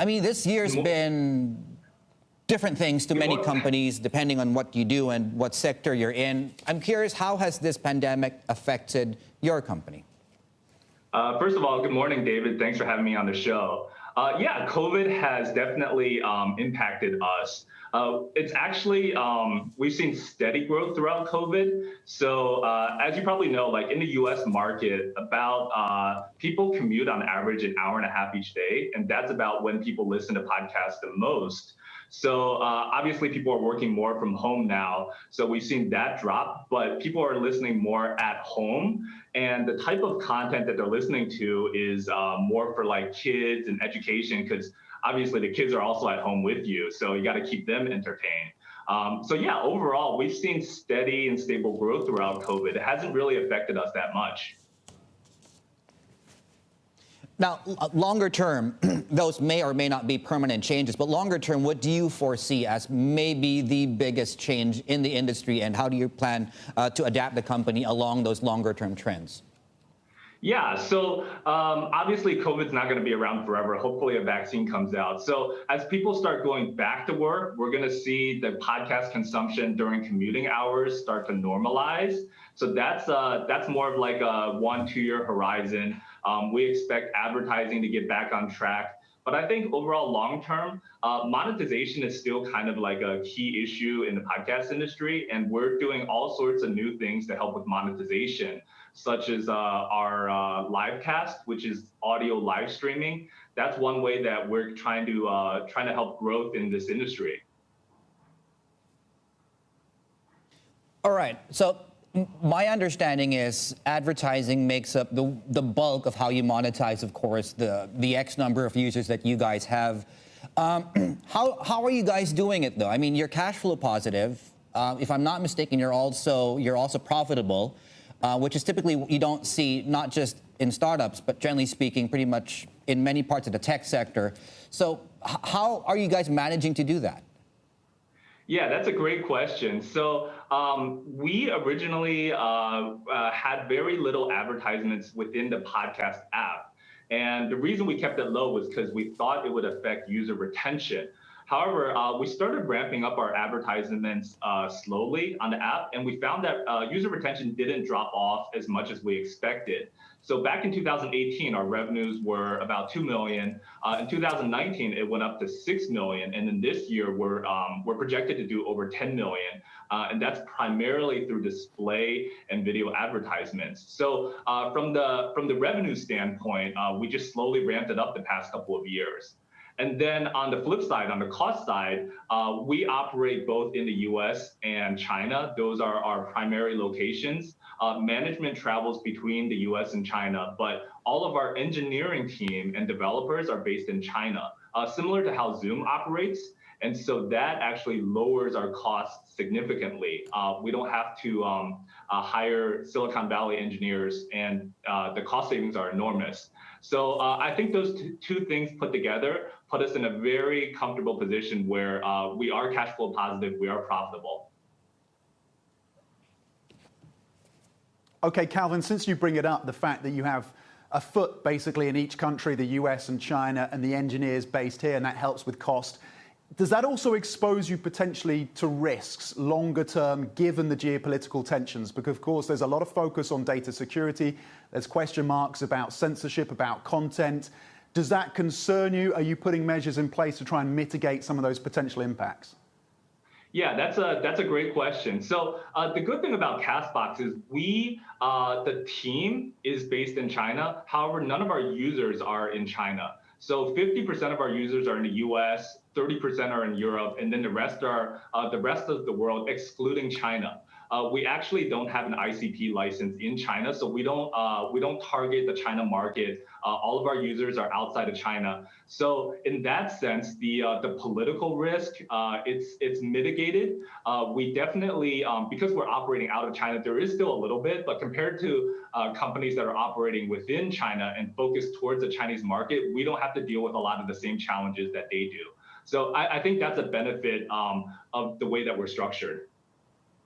I mean, this year's been different things to many companies depending on what you do and what sector you're in. I'm curious, how has this pandemic affected your company? First of all, good morning, David. Thanks for having me on the show. Yeah, COVID has definitely impacted us. It's actually, we've seen steady growth throughout COVID. So as you probably know, like in the US market, about people commute on average an hour and a half each day. And that's about when people listen to podcasts the most. So obviously people are working more from home now. So we've seen that drop, but people are listening more at home. And the type of content that they're listening to is more for like kids and education, because obviously the kids are also at home with you. So you got to keep them entertained. So yeah, overall, we've seen steady and stable growth throughout COVID. It hasn't really affected us that much. Now, longer term, those may or may not be permanent changes, but longer term, what do you foresee as maybe the biggest change in the industry, and how do you plan to adapt the company along those longer term trends? Yeah, so obviously COVID's not going to be around forever. Hopefully a vaccine comes out. So as people start going back to work, we're going to see the podcast consumption during commuting hours start to normalize. So that's more of like a 1-2 year horizon. We expect advertising to get back on track. But I think overall long term, monetization is still kind of like a key issue in the podcast industry. And we're doing all sorts of new things to help with monetization, such as our live cast, which is audio live streaming. That's one way that we're trying to help growth in this industry. All right. So my understanding is advertising makes up the bulk of how you monetize, of course, the X number of users that you guys have. How are you guys doing it, though? I mean, you're cash flow positive. If I'm not mistaken, you're also profitable, which is typically you don't see not just in startups, but generally speaking, pretty much in many parts of the tech sector. So how are you guys managing to do that? Yeah, that's a great question. So we originally had very little advertisements within the podcast app. And the reason we kept it low was because we thought it would affect user retention. However, we started ramping up our advertisements slowly on the app, and we found that user retention didn't drop off as much as we expected. So back in 2018, our revenues were about 2 million. In 2019, it went up to 6 million, and then this year we're projected to do over 10 million, and that's primarily through display and video advertisements. So from the revenue standpoint, we just slowly ramped it up the past couple of years. And then on the flip side, on the cost side, we operate both in the US and China. Those are our primary locations. Management travels between the US and China, but all of our engineering team and developers are based in China, similar to how Zoom operates. And so that actually lowers our costs significantly. We don't have to hire Silicon Valley engineers, and the cost savings are enormous. So I think those two things put together put us in a very comfortable position where we are cash flow positive, we are profitable. Okay, Calvin, since you bring it up, the fact that you have a foot basically in each country, the US and China, and the engineers based here, and that helps with cost, does that also expose you potentially to risks longer term, given the geopolitical tensions? Because, of course, there's a lot of focus on data security. There's question marks about censorship, about content. Does that concern you? Are you putting measures in place to try and mitigate some of those potential impacts? Yeah, that's a great question. So the good thing about Castbox is the team is based in China. However, none of our users are in China. So 50% of our users are in the US, 30% are in Europe, and then the rest of the world, excluding China. We actually don't have an ICP license in China, so we don't target the China market. All of our users are outside of China. So in that sense, the political risk, it's mitigated. We definitely, because we're operating out of China, there is still a little bit, but compared to companies that are operating within China and focused towards the Chinese market, we don't have to deal with a lot of the same challenges that they do. So I think that's a benefit of the way that we're structured.